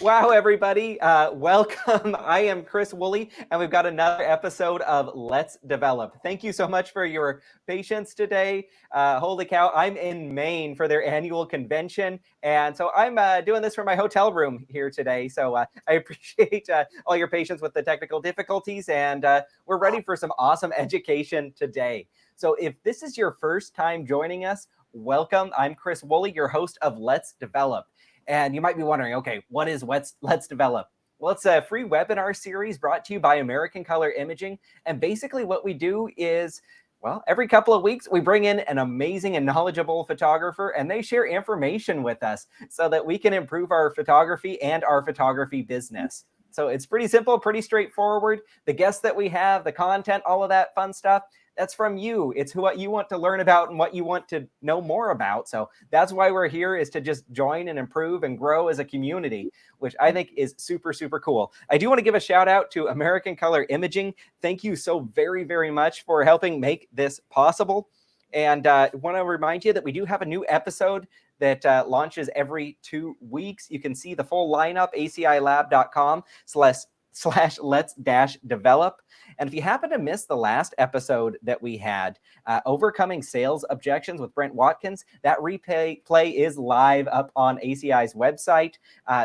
Wow, everybody. Welcome. I am Chris Woolley, and we've got another episode of Let's Develop. Thank you so much for your patience today. Holy cow, I'm in Maine for their annual convention, and so I'm doing this from my hotel room here today. So I appreciate all your patience with the technical difficulties, and we're ready for some awesome education today. So if this is your first time joining us, welcome. I'm Chris Woolley, your host of Let's Develop. And you might be wondering, okay, what is Let's Develop? Well, it's a free webinar series brought to you by American Color Imaging. And basically what we do is, well, every couple of weeks, we bring in an amazing and knowledgeable photographer, and they share information with us so that we can improve our photography and our photography business. So it's pretty simple, pretty straightforward. The guests that we have, the content, all of that fun stuff, that's from you. It's what you want to learn about and what you want to know more about. So that's why we're here, is to just join and improve and grow as a community, which I think is super, super cool. I do want to give a shout out to American Color Imaging. Thank you so very, very much for helping make this possible. And I want to remind you that we do have a new episode that launches every 2 weeks. You can see the full lineup, acilab.com/let's-develop. And if you happen to miss the last episode that we had, Overcoming Sales Objections with Brent Watkins, that replay is live up on ACI's website.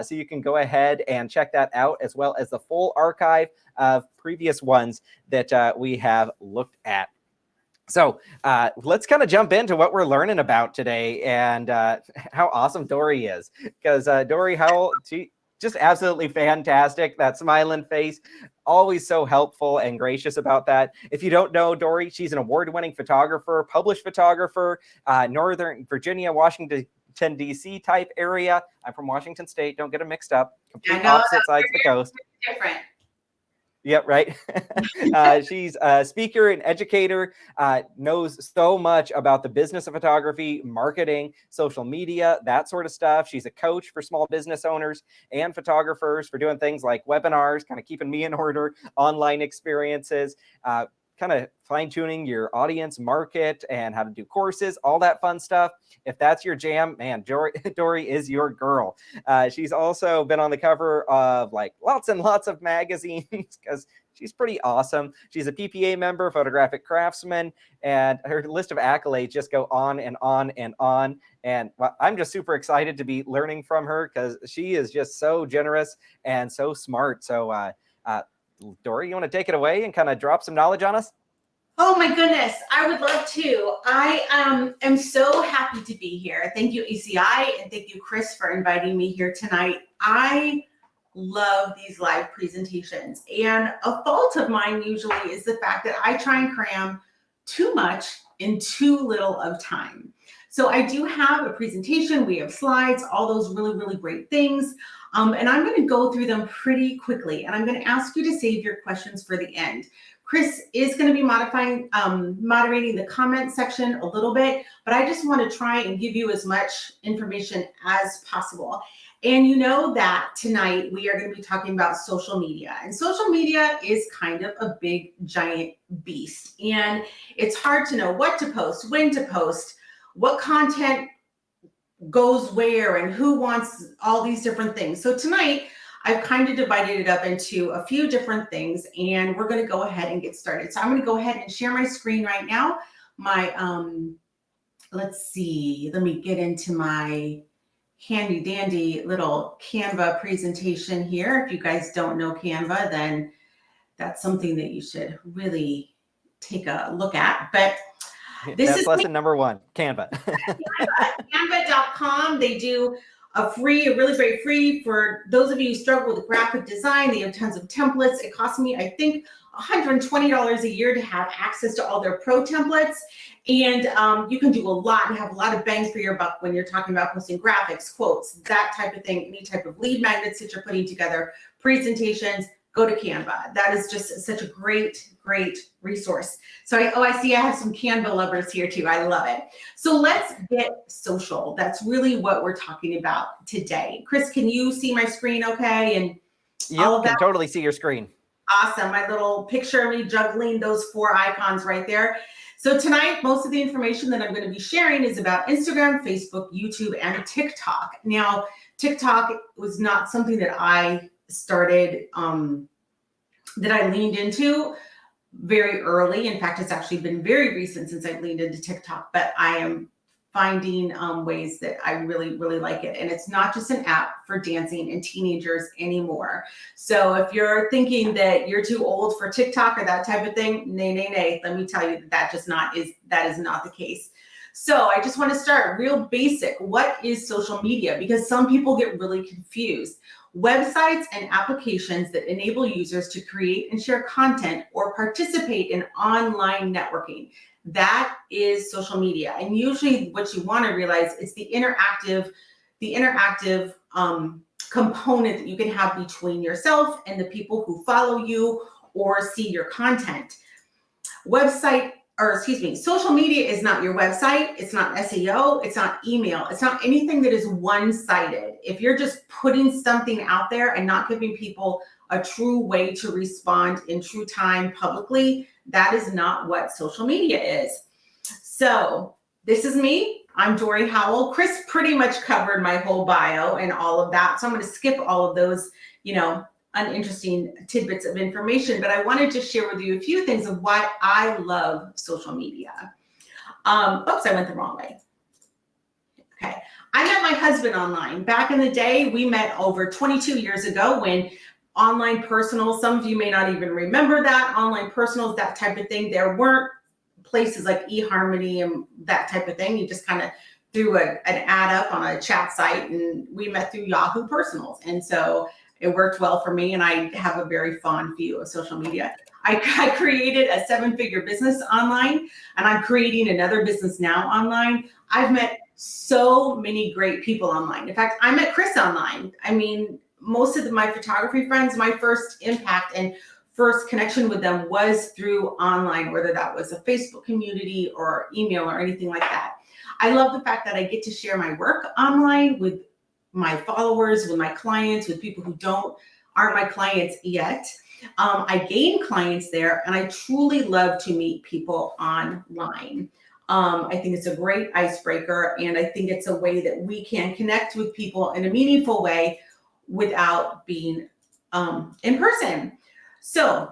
So you can go ahead and check that out, as well as the full archive of previous ones that we have looked at. So let's kind of jump into what we're learning about today and how awesome Dorie is. Because Dorie Howell, she just absolutely fantastic. That smiling face, always so helpful and gracious about that. If you don't know Dorie, she's an award-winning photographer, published photographer, Northern Virginia, Washington, D.C. type area. I'm from Washington State. Don't get them mixed up. Complete opposite sides of the coast. Different. Yep, right. She's a speaker and educator, knows so much about the business of photography, marketing, social media, that sort of stuff. She's a coach for small business owners and photographers for doing things like webinars, kind of keeping me in order, online experiences, kind of fine-tuning your audience market and how to do courses, all that fun stuff. If that's your jam, man, Dorie is your girl. She's also been on the cover of like lots and lots of magazines because she's pretty awesome. She's a PPA member, photographic craftsman, and her list of accolades just go on and on and on. And well, I'm just super excited to be learning from her because she is just so generous and so smart. So Dorie, you want to take it away and kind of drop some knowledge on us? Oh my goodness, I would love to. I am so happy to be here. Thank you, ACI, and thank you, Chris, for inviting me here tonight. I love these live presentations, and a fault of mine usually is the fact that I try and cram too much in too little of time. So I do have a presentation, we have slides, all those really, really great things. And I'm going to go through them pretty quickly, and I'm going to ask you to save your questions for the end. Chris is going to be moderating the comment section a little bit, but I just want to try and give you as much information as possible. And you know that tonight we are going to be talking about social media, and social media is kind of a big, giant beast. And it's hard to know what to post, when to post, what content goes where, and who wants all these different things. So tonight, I've kind of divided it up into a few different things, and we're going to go ahead and get started. So I'm going to go ahead and share my screen right now. My, let's see, let me get into my handy dandy little Canva presentation here. If you guys don't know Canva, then that's something that you should really take a look at. But this That's is lesson number one, Canva. Canva.com. They do a really great free for those of you who struggle with graphic design. They have tons of templates. It costs me, I think, $120 a year to have access to all their pro templates. And you can do a lot and have a lot of bang for your buck when you're talking about posting graphics, quotes, that type of thing, any type of lead magnets that you're putting together, presentations. Go to Canva. That is just such a great resource. So I see I have some Canva lovers here too. I love it. So let's get social. That's really what we're talking about today. Chris, can you see my screen okay? And all of that? Can totally see your screen. Awesome. My little picture of me juggling those 4 icons right there. So tonight, most of the information that I'm going to be sharing is about Instagram, Facebook, YouTube, and TikTok. Now, TikTok was not something that I started, that I leaned into very early. In fact, it's actually been very recent since I've leaned into TikTok, but I am finding ways that I really, really like it. And it's not just an app for dancing and teenagers anymore. So if you're thinking that you're too old for TikTok or that type of thing, nay. Let me tell you that that is not the case. So I just want to start real basic. What is social media? Because some people get really confused. Websites and applications that enable users to create and share content or participate in online networking. That is social media. And usually what you want to realize is the interactive component that you can have between yourself and the people who follow you or see your content. Social media is not your website. It's not SEO. It's not email. It's not anything that is one-sided. If you're just putting something out there and not giving people a true way to respond in true time publicly, that is not what social media is. So this is me. I'm Dorie Howell. Chris pretty much covered my whole bio and all of that. So I'm going to skip all of those, uninteresting tidbits of information, but I wanted to share with you a few things of why I love social media. Oops, I went the wrong way. Okay. I met my husband online. Back in the day, we met over 22 years ago when online personals, some of you may not even remember that, online personals, that type of thing. There weren't places like eHarmony and that type of thing. You just kind of threw an ad up on a chat site, and we met through Yahoo Personals. And so it worked well for me, and I have a very fond view of social media. I created a 7-figure business online, and I'm creating another business now online. I've met so many great people online. In fact, I met Chris online. I mean, most of my photography friends, my first impact and first connection with them was through online, whether that was a Facebook community or email or anything like that. I love the fact that I get to share my work online with my followers, with my clients, with people who aren't my clients yet. I gain clients there, and I truly love to meet people online. I think it's a great icebreaker, and I think it's a way that we can connect with people in a meaningful way without being in person. So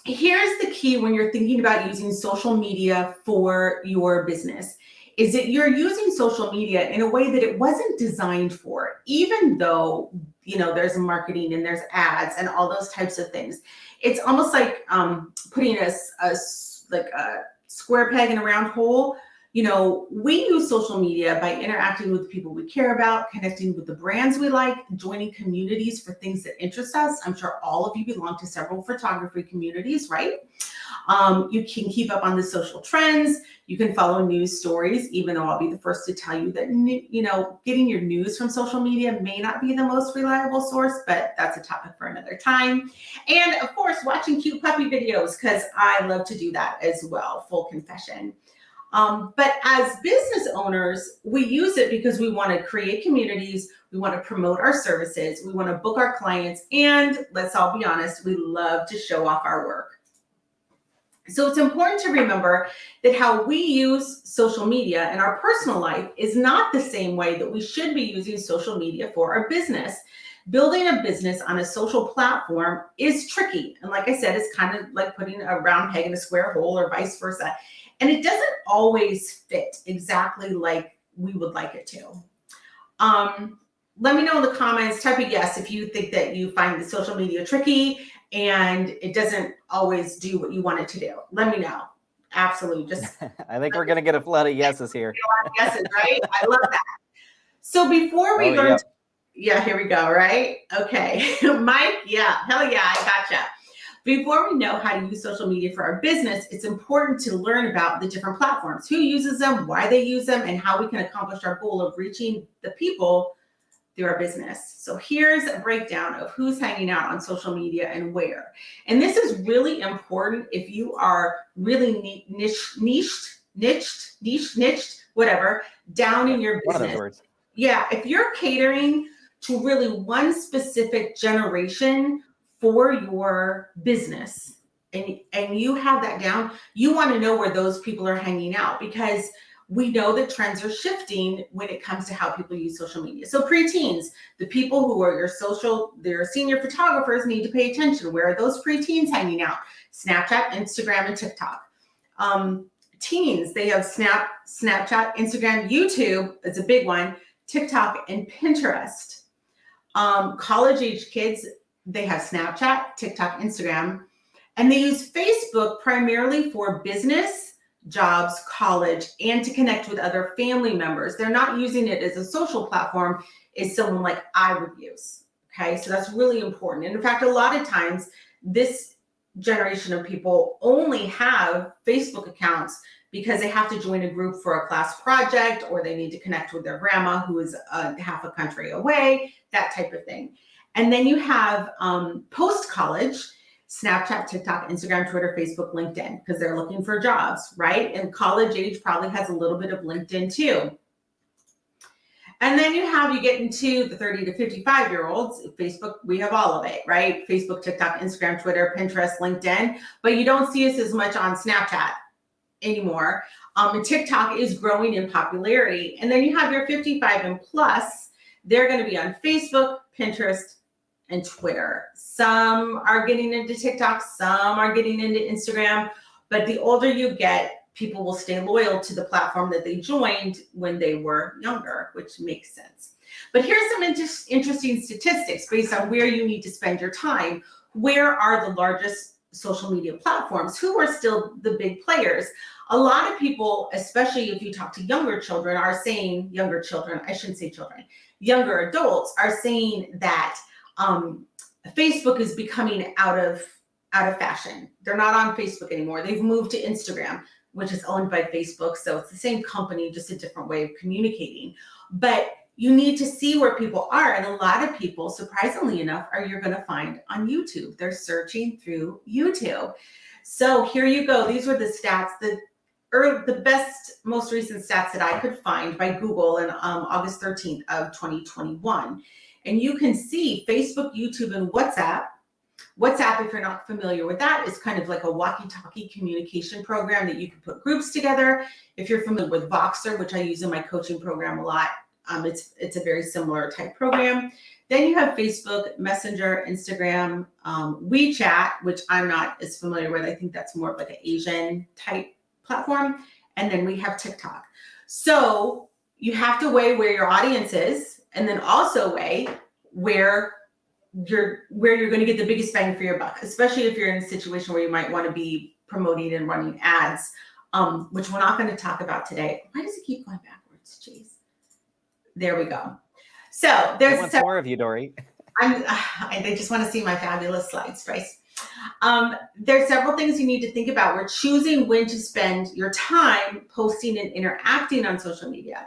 here's the key when you're thinking about using social media for your business, is that you're using social media in a way that it wasn't designed for, even though, there's marketing and there's ads and all those types of things. It's almost like putting a square peg in a round hole. We use social media by interacting with people we care about, connecting with the brands we like, joining communities for things that interest us. I'm sure all of you belong to several photography communities, right? You can keep up on the social trends. You can follow news stories, even though I'll be the first to tell you that, getting your news from social media may not be the most reliable source, but that's a topic for another time. And of course, watching cute puppy videos, because I love to do that as well, full confession. But as business owners, we use it because we want to create communities, we want to promote our services, we want to book our clients, and let's all be honest, we love to show off our work. So it's important to remember that how we use social media in our personal life is not the same way that we should be using social media for our business. Building a business on a social platform is tricky. And like I said, it's kind of like putting a round peg in a square hole or vice versa. And it doesn't always fit exactly like we would like it to. Let me know in the comments, type a yes if you think that you find the social media tricky and it doesn't always do what you want it to do. Let me know. Absolutely. Just I think we're going to get a flood of yeses here. Yeses, right? I love that. So before we learn, here we go, right? Okay. Mike, hell yeah, I gotcha. Before we know how to use social media for our business, it's important to learn about the different platforms, who uses them, why they use them, and how we can accomplish our goal of reaching the people through our business. So here's a breakdown of who's hanging out on social media and where. And this is really important if you are really niched, whatever, down in your business. One of those words. Yeah, if you're catering to really one specific generation for your business, and you have that down, you want to know where those people are hanging out, because we know that trends are shifting when it comes to how people use social media. So preteens, the people who are their senior photographers need to pay attention. Where are those preteens hanging out? Snapchat, Instagram, and TikTok. Teens, they have Snapchat, Instagram, YouTube, it's a big one, TikTok, and Pinterest. College age kids, they have Snapchat, TikTok, Instagram, and they use Facebook primarily for business, jobs, college, and to connect with other family members. They're not using it as a social platform as someone like I would use. Okay, so that's really important. And in fact, a lot of times this generation of people only have Facebook accounts because they have to join a group for a class project, or they need to connect with their grandma who is half a country away, that type of thing. And then you have post-college, Snapchat, TikTok, Instagram, Twitter, Facebook, LinkedIn, because they're looking for jobs, right? And college age probably has a little bit of LinkedIn too. And then you get into the 30 to 55-year-olds, Facebook, we have all of it, right? Facebook, TikTok, Instagram, Twitter, Pinterest, LinkedIn, but you don't see us as much on Snapchat anymore. And TikTok is growing in popularity. And then you have your 55 and plus, they're going to be on Facebook, Pinterest, and Twitter. Some are getting into TikTok, some are getting into Instagram, but the older you get, people will stay loyal to the platform that they joined when they were younger, which makes sense. But here's some interesting statistics based on where you need to spend your time. Where are the largest social media platforms? Who are still the big players? A lot of people, especially if you talk to younger children, are saying, younger children, I shouldn't say children, younger adults are saying that Facebook is becoming out of fashion. They're not on Facebook anymore. They've moved to Instagram, which is owned by Facebook. So it's the same company, just a different way of communicating. But you need to see where people are. And a lot of people, surprisingly enough, you're going to find on YouTube. They're searching through YouTube. So here you go. These were the stats, the best, most recent stats that I could find by Google on August 13th of 2021. And you can see Facebook, YouTube, and WhatsApp. WhatsApp, if you're not familiar with that, is kind of like a walkie-talkie communication program that you can put groups together. If you're familiar with Voxer, which I use in my coaching program a lot, it's a very similar type program. Then you have Facebook, Messenger, Instagram, WeChat, which I'm not as familiar with. I think that's more of like an Asian type platform. And then we have TikTok. So you have to weigh where your audience is, and then also weigh where you're going to get the biggest bang for your buck, especially if you're in a situation where you might want to be promoting and running ads, which we're not going to talk about today. Why does it keep going backwards? Jeez. There we go. So there's more of you, Dorie. They just want to see my fabulous slides, Bryce. There's several things you need to think about. We're choosing when to spend your time posting and interacting on social media.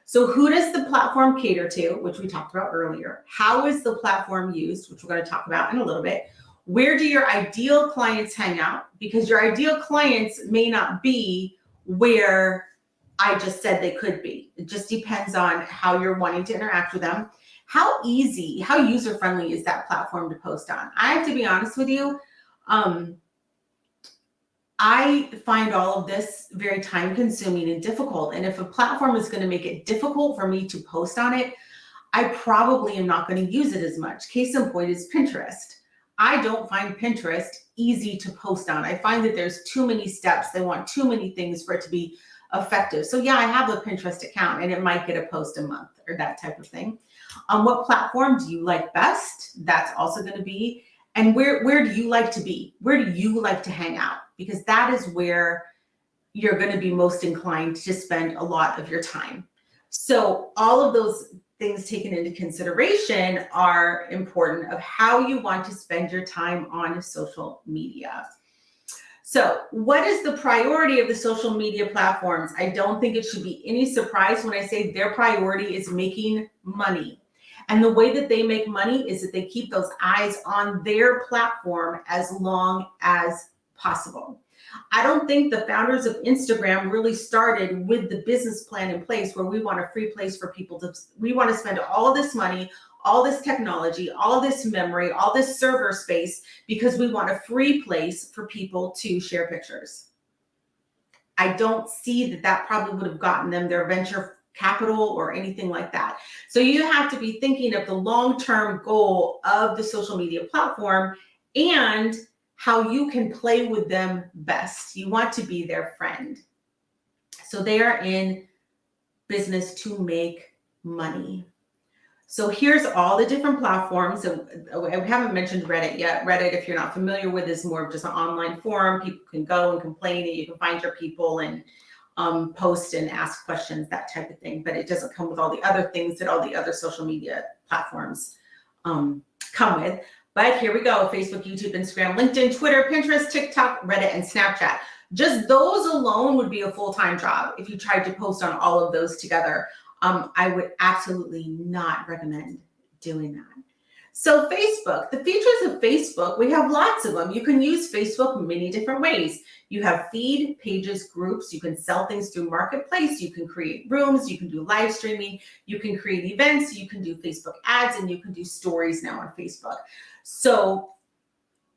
So who does the platform cater to, which we talked about earlier? How is the platform used, which we're going to talk about in a little bit? Where do your ideal clients hang out? Because your ideal clients may not be where I just said they could be. It just depends on how you're wanting to interact with them. How easy, how user-friendly is that platform to post on? I have to be honest with you. I find all of this very time-consuming and difficult. And if a platform is going to make it difficult for me to post on it, I probably am not going to use it as much. Case in point is Pinterest. I don't find Pinterest easy to post on. I find that there's too many steps. They want too many things for it to be effective. So yeah, I have a Pinterest account and it might get a post a month or that type of thing. What platform do you like best? That's also going to be. And where do you like to be? Where do you like to hang out? Because that is where you're going to be most inclined to spend a lot of your time. So all of those things taken into consideration are important of how you want to spend your time on social media. So what is the priority of the social media platforms? I don't think it should be any surprise when I say their priority is making money. And the way that they make money is that they keep those eyes on their platform as long as possible. I don't think the founders of Instagram really started with the business plan in place where we want a free place for people to, we want to spend all this money, all this technology, all this memory, all this server space because we want a free place for people to share pictures. I don't see that probably would have gotten them their venture capital or anything like that. So you have to be thinking of the long-term goal of the social media platform and how you can play with them best. You want to be their friend. So they are in business to make money. So here's all the different platforms. And we haven't mentioned Reddit yet. Reddit, if you're not familiar with, is more of just an online forum. People can go and complain, and you can find your people and post and ask questions, that type of thing. But it doesn't come with all the other things that all the other social media platforms come with. But here we go: Facebook, YouTube, Instagram, LinkedIn, Twitter, Pinterest, TikTok, Reddit, and Snapchat. Just those alone would be a full-time job if you tried to post on all of those together. I would absolutely not recommend doing that. So Facebook, the features of Facebook, we have lots of them. You can use Facebook many different ways. You have feed, pages, groups. You can sell things through Marketplace. You can create rooms. You can do live streaming. You can create events. You can do Facebook ads, and you can do stories now on Facebook. So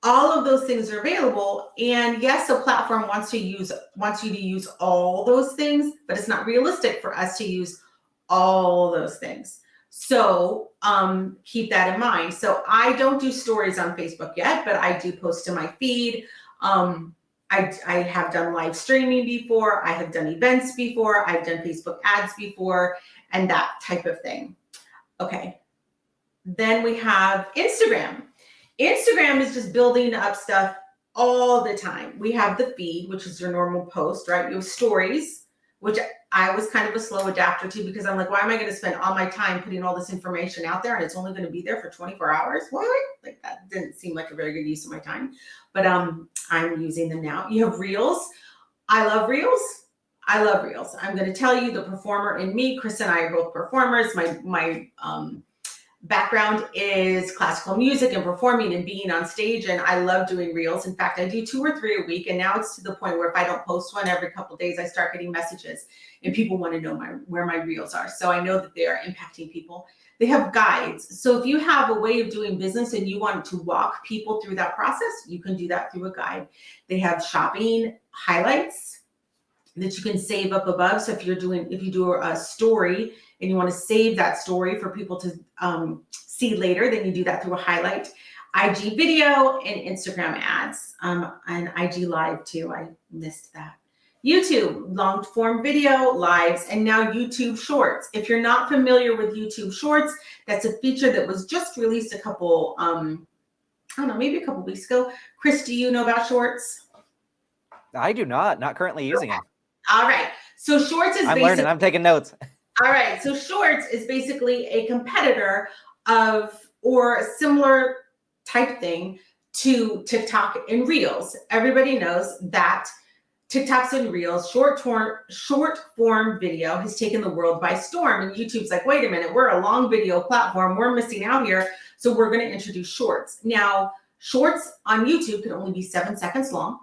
all of those things are available. And yes, the platform wants you to use all those things, but it's not realistic for us to use all those things. So keep that in mind. So I don't do stories on Facebook yet, but I do post to my feed. I have done live streaming before. I have done events before. I've done Facebook ads before, and that type of thing. Okay. Then we have Instagram. Instagram is just building up stuff all the time. We have the feed, which is your normal post, right? You have stories, which I was kind of a slow adapter to, because I'm like, why am I going to spend all my time putting all this information out there and it's only going to be there for 24 hours? What? Like, that didn't seem like a very good use of my time, but I'm using them now. You have Reels. I love Reels. I love Reels. I'm going to tell you, the performer in me, Chris and I are both performers. My background is classical music and performing and being on stage, and I love doing Reels. In fact, I do 2 or 3 a week, and now it's to the point where if I don't post one every couple of days, I start getting messages and people want to know where my Reels are. So I know that they are impacting people. They have guides. So if you have a way of doing business and you want to walk people through that process, you can do that through a guide. They have shopping highlights that you can save up above. So if you do a story and you want to save that story for people to see later, then you do that through a highlight. IG video and Instagram ads, and IG live too. I missed that. YouTube, long form video, lives, and now YouTube Shorts. If you're not familiar with YouTube Shorts, that's a feature that was just released a couple, I don't know, maybe a couple weeks ago. Chris, do you know about Shorts? I do not currently using it. All right. So Shorts is I'm learning, I'm taking notes. All right. So Shorts is basically a competitor of, or a similar type thing to TikTok and Reels. Everybody knows that TikToks and Reels, short form video, has taken the world by storm. And YouTube's like, wait a minute, we're a long video platform. We're missing out here. So we're going to introduce Shorts. Now, Shorts on YouTube can only be 7 seconds long,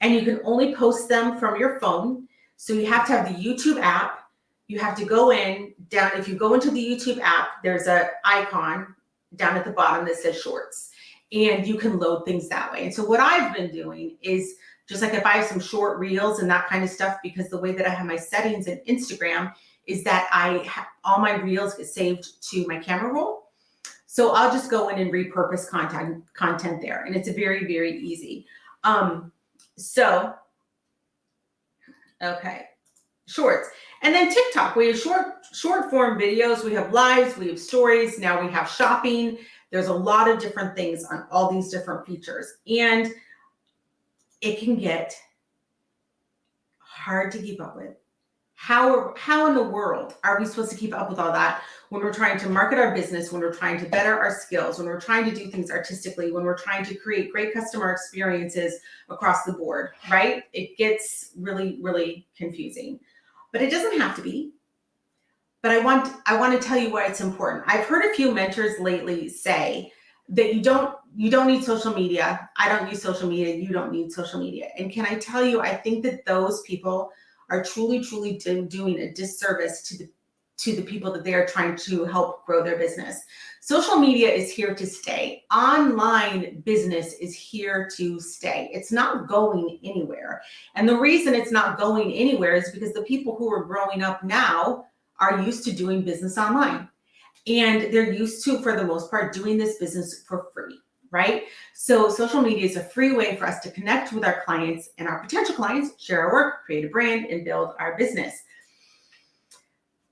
and you can only post them from your phone. So you have to have the YouTube app. You have to go down. If you go into the YouTube app, there's an icon down at the bottom that says Shorts, and you can load things that way. And so what I've been doing is, just like if I have some short reels and that kind of stuff, because the way that I have my settings in Instagram is that all my reels get saved to my camera roll. So I'll just go in and repurpose content there. And it's very, very easy. Okay, Shorts. And then TikTok, we have short form videos, we have lives, we have stories, now we have shopping. There's a lot of different things on all these different features. And it can get hard to keep up with. How in the world are we supposed to keep up with all that when we're trying to market our business, when we're trying to better our skills, when we're trying to do things artistically, when we're trying to create great customer experiences across the board, right? It gets really, really confusing, but it doesn't have to be. But I want to tell you why it's important. I've heard a few mentors lately say that you don't need social media. I don't use social media. You don't need social media. And can I tell you, I think that those people are truly, truly doing a disservice to the people that they are trying to help grow their business. Social media is here to stay. Online business is here to stay. It's not going anywhere. And the reason it's not going anywhere is because the people who are growing up now are used to doing business online. And they're used to, for the most part, doing this business for free, right? So social media is a free way for us to connect with our clients and our potential clients, share our work, create a brand, and build our business.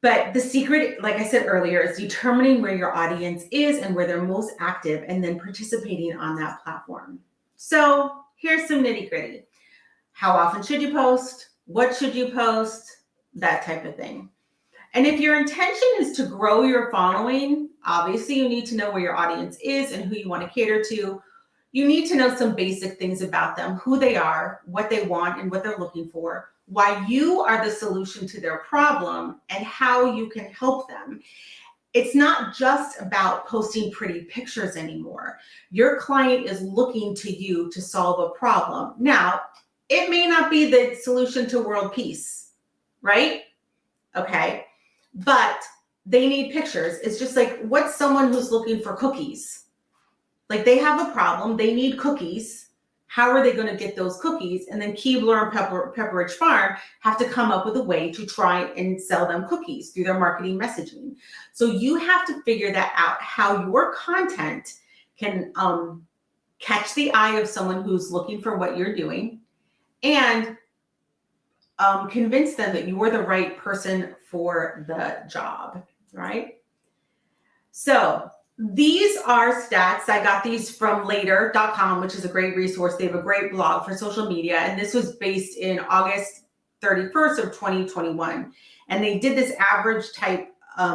But the secret, like I said earlier, is determining where your audience is and where they're most active and then participating on that platform. So here's some nitty gritty. How often should you post? What should you post? That type of thing. And if your intention is to grow your following, obviously you need to know where your audience is and who you want to cater to. You need to know some basic things about them, who they are, what they want, and what they're looking for, why you are the solution to their problem, and how you can help them. It's not just about posting pretty pictures anymore. Your client is looking to you to solve a problem. Now, it may not be the solution to world peace, right? Okay. But they need pictures. It's just like, what's someone who's looking for cookies? Like, they have a problem, they need cookies. How are they going to get those cookies? And then Keebler and Pepperidge Farm have to come up with a way to try and sell them cookies through their marketing messaging. So you have to figure that out, how your content can catch the eye of someone who's looking for what you're doing, and convince them that you are the right person for the job, right? So these are stats. I got these from later.com, which is a great resource. They have a great blog for social media. And this was based in August 31st of 2021. And they did this average type, what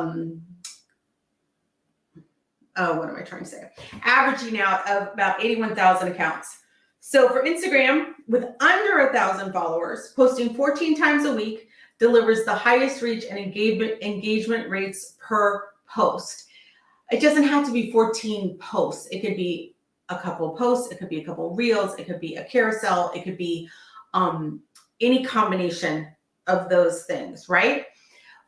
am I trying to say? Averaging out of about 81,000 accounts. So for Instagram, with under 1,000 followers, posting 14 times a week delivers the highest reach and engagement rates per post. It doesn't have to be 14 posts. It could be a couple of posts. It could be a couple of reels. It could be a carousel. It could be any combination of those things, right?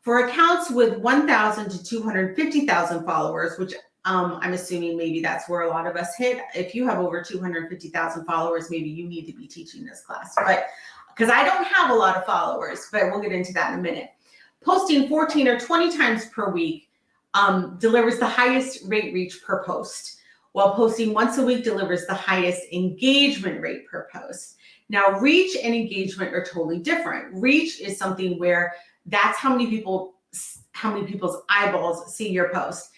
For accounts with 1,000 to 250,000 followers, which I'm assuming maybe that's where a lot of us hit. If you have over 250,000 followers, maybe you need to be teaching this class, but because I don't have a lot of followers, but we'll get into that in a minute. Posting 14 or 20 times per week delivers the highest rate reach per post, while posting once a week delivers the highest engagement rate per post. Now, reach and engagement are totally different. Reach is something where that's how many people's eyeballs see your post.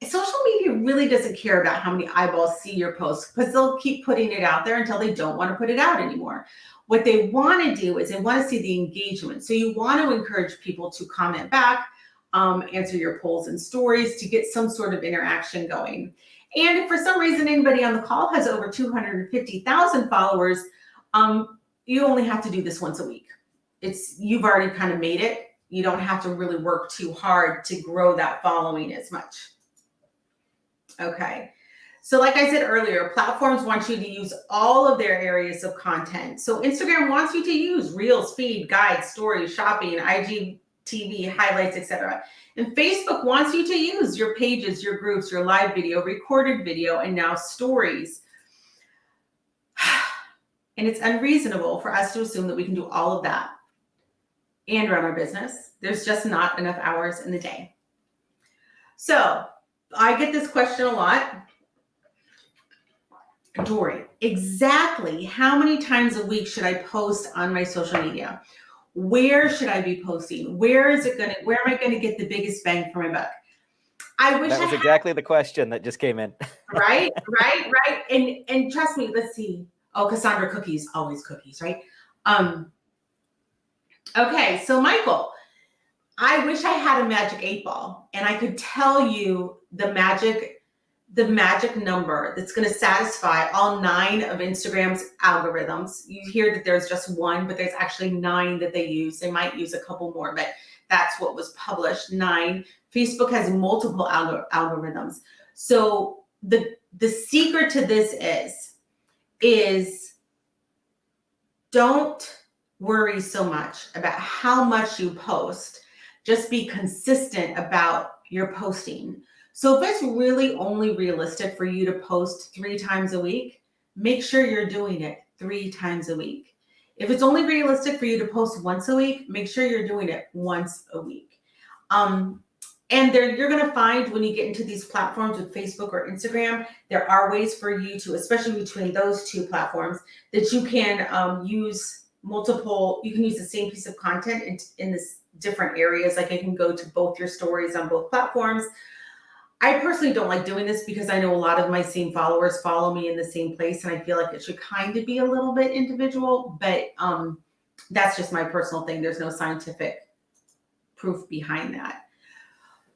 Social media really doesn't care about how many eyeballs see your post, because they'll keep putting it out there until they don't want to put it out anymore. What they want to do is they want to see the engagement. So you want to encourage people to comment back, answer your polls and stories to get some sort of interaction going. And if for some reason anybody on the call has over 250,000 followers, you only have to do this once a week. You've already kind of made it. You don't have to really work too hard to grow that following as much. Okay. So like I said earlier, platforms want you to use all of their areas of content. So Instagram wants you to use Reels, feed, guides, stories, shopping, IGTV, highlights, etc. And Facebook wants you to use your pages, your groups, your live video, recorded video, and now stories. And it's unreasonable for us to assume that we can do all of that and run our business. There's just not enough hours in the day. So I get this question a lot. Dorie, exactly how many times a week should I post on my social media? Where should I be posting? Where am I going to get the biggest bang for my buck? I wish that was exactly the question that just came in. Right. And trust me, let's see. Oh, Cassandra, cookies, always cookies, right? Okay, so Michael, I wish I had a magic 8-ball and I could tell you the magic number that's going to satisfy all 9 of Instagram's algorithms. You hear that there's just one, but there's actually 9 that they use. They might use a couple more, but that's what was published, 9. Facebook has multiple algorithms. So the secret to this is don't worry so much about how much you post. just be consistent about your posting. So if it's really only realistic for you to post 3 times a week, make sure you're doing it 3 times a week. If it's only realistic for you to post once a week, make sure you're doing it once a week. And there, you're going to find when you get into these platforms with Facebook or Instagram, there are ways for you to, especially between those 2 platforms, that you can use multiple, you can use the same piece of content in this different areas. Like, I can go to both your stories on both platforms. I personally don't like doing this because I know a lot of my same followers follow me in the same place, and I feel like it should kind of be a little bit individual, but that's just my personal thing. There's no scientific proof behind that.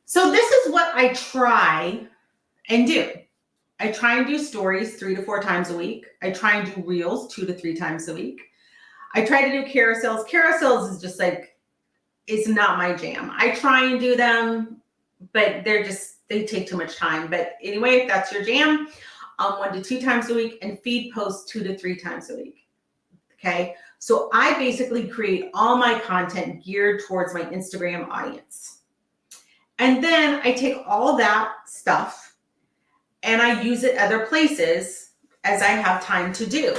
So this is what I try and do. I try and do stories 3 to 4 times a week. I try and do reels 2 to 3 times a week. I try to do carousels. Carousels is just like, it's not my jam. I try and do them, but they take too much time. But anyway, if that's your jam, 1 to 2 times a week, and feed posts 2 to 3 times a week. Okay. So I basically create all my content geared towards my Instagram audience. And then I take all that stuff and I use it other places as I have time to do.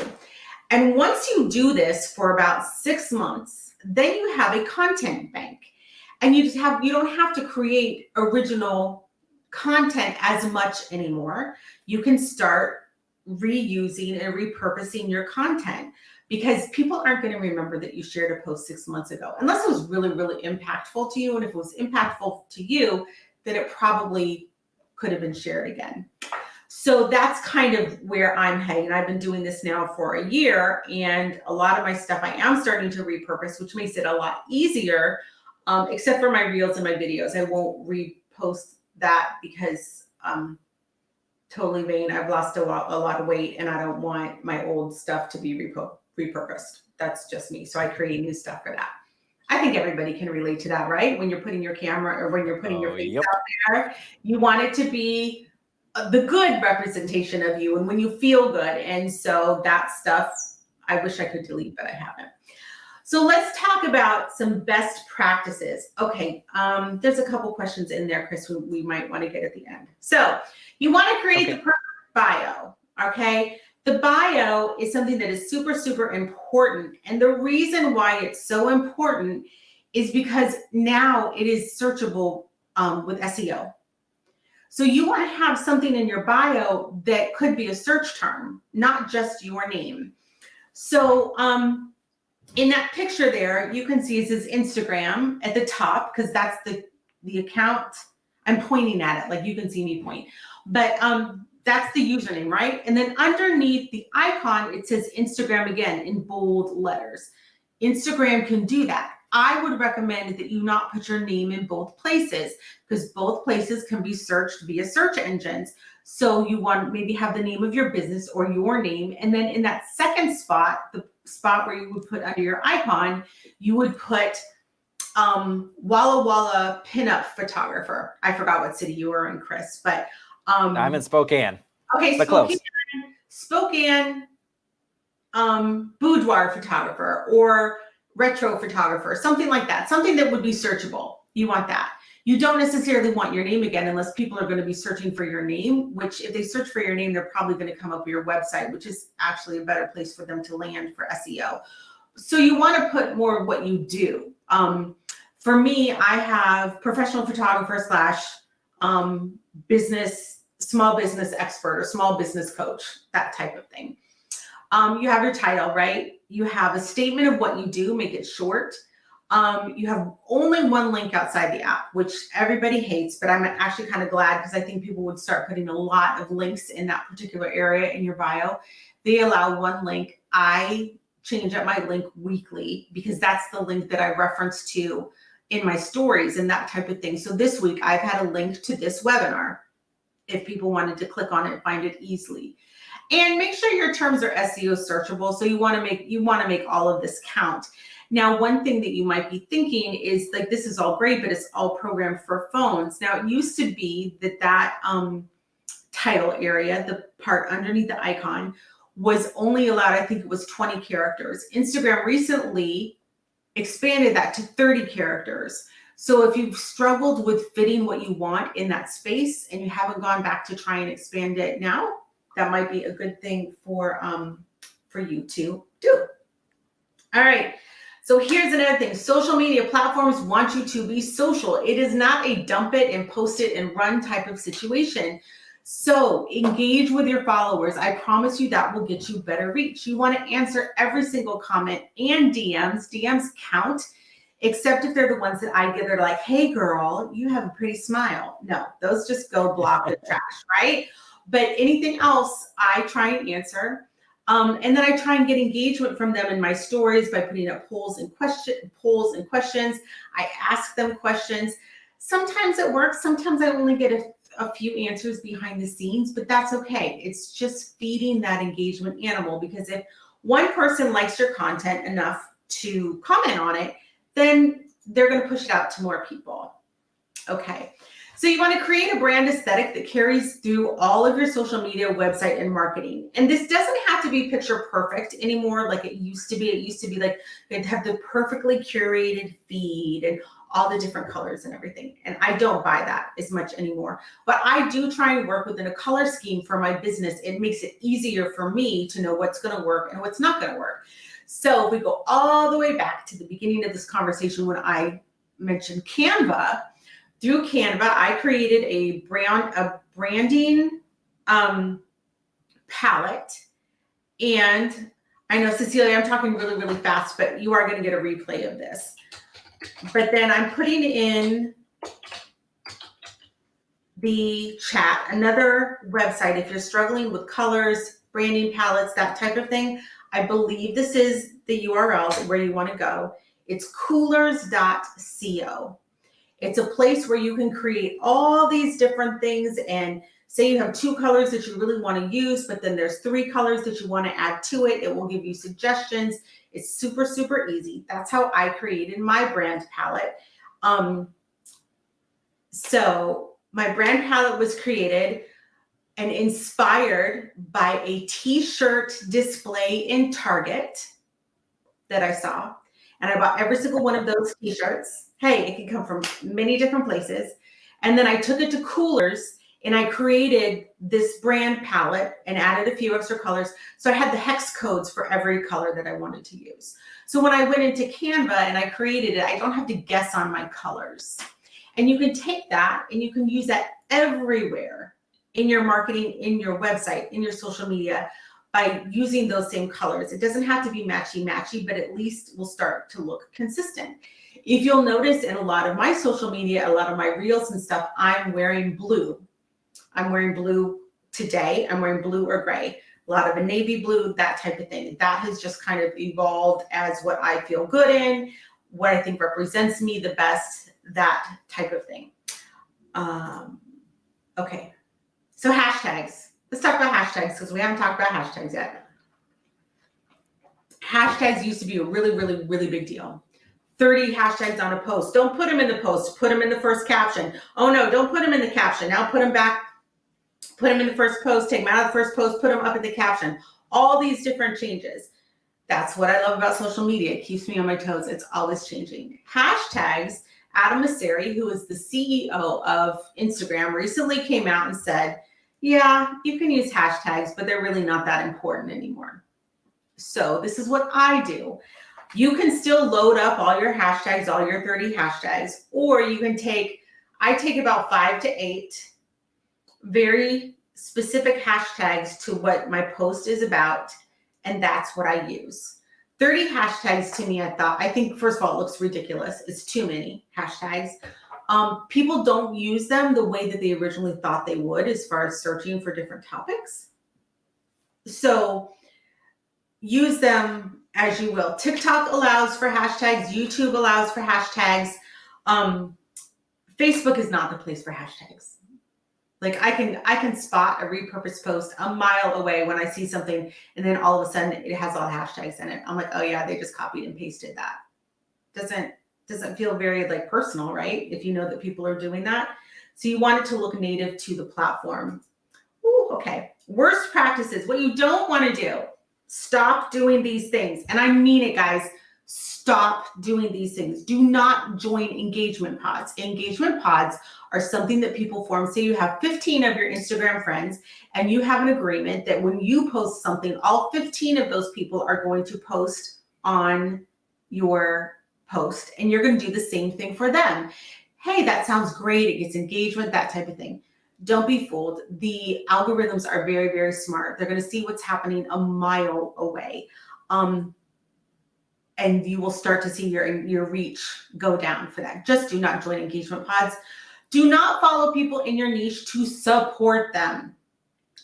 And once you do this for about 6 months, then you have a content bank. And you don't have to create original content as much anymore. You can start reusing and repurposing your content, because people aren't going to remember that you shared a post 6 months ago, unless it was really, really impactful to you. And if it was impactful to you, then it probably could have been shared again. So that's kind of where I'm heading. I've been doing this now for a year, and a lot of my stuff I am starting to repurpose, which makes it a lot easier, except for my reels and my videos. I won't repost that because totally vain. I've lost a lot of weight, and I don't want my old stuff to be repurposed. That's just me. So I create new stuff for that. I think everybody can relate to that, right? When you're putting your camera or when you're putting your face out there, you want it to be the good representation of you and when you feel good. And so that stuff, I wish I could delete, but I haven't. So let's talk about some best practices. Okay, there's a couple questions in there, Chris, we might want to get at the end. So you want to create the perfect bio, okay? The bio is something that is super, super important. And the reason why it's so important is because now it is searchable with SEO. So you want to have something in your bio that could be a search term, not just your name. So in that picture there, you can see it says Instagram at the top, because that's the account. I'm pointing at it, like you can see me point. But that's the username, right? And then underneath the icon, it says Instagram again in bold letters. Instagram can do that. I would recommend that you not put your name in both places, because both places can be searched via search engines. So you want to maybe have the name of your business or your name. And then in that second spot, the spot where you would put under your icon, you would put Walla Walla pinup photographer. I forgot what city you were in, Chris, but I'm in Spokane. Okay, but Spokane boudoir photographer or retro photographer, something like that, something that would be searchable. You want that. You don't necessarily want your name again, unless people are going to be searching for your name, which if they search for your name, they're probably going to come up with your website, which is actually a better place for them to land for SEO. So you want to put more of what you do. For me, I have professional photographer / small business expert or small business coach, that type of thing. You have your title, right? You have a statement of what you do, make it short. You have only one link outside the app, which everybody hates, but I'm actually kind of glad, because I think people would start putting a lot of links in that particular area in your bio. They allow one link. I change up my link weekly, because that's the link that I reference to in my stories and that type of thing. So this week I've had a link to this webinar, if people wanted to click on it and find it easily. And make sure your terms are SEO searchable. So you want to make all of this count. Now, one thing that you might be thinking is, like, this is all great, but it's all programmed for phones. Now, it used to be that title area, the part underneath the icon, was only allowed, I think it was 20 characters. Instagram recently expanded that to 30 characters. So if you've struggled with fitting what you want in that space and you haven't gone back to try and expand it now, that might be a good thing for you to do. All right. So here's another thing. Social media platforms want you to be social. It is not a dump it and post it and run type of situation. So engage with your followers. I promise you that will get you better reach. You want to answer every single comment and DMs. DMs count, except if they're the ones that I get. They're like, hey girl, you have a pretty smile. No, those just go block the trash, right? But anything else, I try and answer. And then I try and get engagement from them in my stories by putting up polls and questions. I ask them questions. Sometimes it works. Sometimes I only get a few answers behind the scenes, but that's okay. It's just feeding that engagement animal, because if one person likes your content enough to comment on it, then they're going to push it out to more people. Okay. So you want to create a brand aesthetic that carries through all of your social media, website, and marketing. And this doesn't have to be picture perfect anymore like it used to be. It used to be like they'd have the perfectly curated feed and all the different colors and everything. And I don't buy that as much anymore. But I do try and work within a color scheme for my business. It makes it easier for me to know what's going to work and what's not going to work. So if we go all the way back to the beginning of this conversation when I mentioned Canva, through Canva, I created a branding palette. And I know, Cecilia, I'm talking really, really fast, but you are going to get a replay of this. But then I'm putting in the chat, another website. If you're struggling with colors, branding palettes, that type of thing, I believe this is the URL where you want to go. It's coolers.co. It's a place where you can create all these different things, and say you have 2 colors that you really want to use, but then there's 3 colors that you want to add to it. It will give you suggestions. It's super, super easy. That's how I created my brand palette. So my brand palette was created and inspired by a t-shirt display in Target that I saw. And I bought every single one of those t-shirts. Hey, it can come from many different places. And then I took it to Coolers and I created this brand palette and added a few extra colors. So I had the hex codes for every color that I wanted to use. So when I went into Canva and I created it, I don't have to guess on my colors. And you can take that and you can use that everywhere in your marketing, in your website, in your social media, by using those same colors. It doesn't have to be matchy-matchy, but at least will start to look consistent. If you'll notice in a lot of my social media, a lot of my reels and stuff, I'm wearing blue. I'm wearing blue today. I'm wearing blue or gray, a lot of a navy blue, that type of thing. That has just kind of evolved as what I feel good in, what I think represents me the best, that type of thing. Okay, so hashtags. Let's talk about hashtags because we haven't talked about hashtags yet. Hashtags used to be a really, really, really big deal. 30 hashtags on a post. Don't put them in the post. Put them in the first caption. Oh no, don't put them in the caption. Now put them back. Put them in the first post. Take them out of the first post. Put them up in the caption. All these different changes. That's what I love about social media. It keeps me on my toes. It's always changing. Hashtags. Adam Mosseri, who is the CEO of Instagram, recently came out and said, yeah, you can use hashtags, but they're really not that important anymore. So this is what I do. You can still load up all your hashtags, all your 30 hashtags, or you can I take about 5 to 8 very specific hashtags to what my post is about, and that's what I use. 30 hashtags to me, I think, first of all, it looks ridiculous. It's too many hashtags. People don't use them the way that they originally thought they would as far as searching for different topics. So use them as you will. TikTok allows for hashtags. YouTube allows for hashtags. Facebook is not the place for hashtags. Like I can spot a repurposed post a mile away when I see something, and then all of a sudden it has all hashtags in it. I'm like, oh yeah, they just copied and pasted that. Doesn't feel very like personal, right? If you know that people are doing that. So you want it to look native to the platform. Ooh, okay. Worst practices. What you don't want to do. Stop doing these things. And I mean it, guys. Stop doing these things. Do not join engagement pods. Engagement pods are something that people form. Say you have 15 of your Instagram friends and you have an agreement that when you post something, all 15 of those people are going to post on your post, and you're going to do the same thing for them. Hey, that sounds great. It gets engagement, that type of thing. Don't be fooled. The algorithms are very, very smart. They're going to see what's happening a mile away. And you will start to see your reach go down for that. Just do not join engagement pods. Do not follow people in your niche to support them.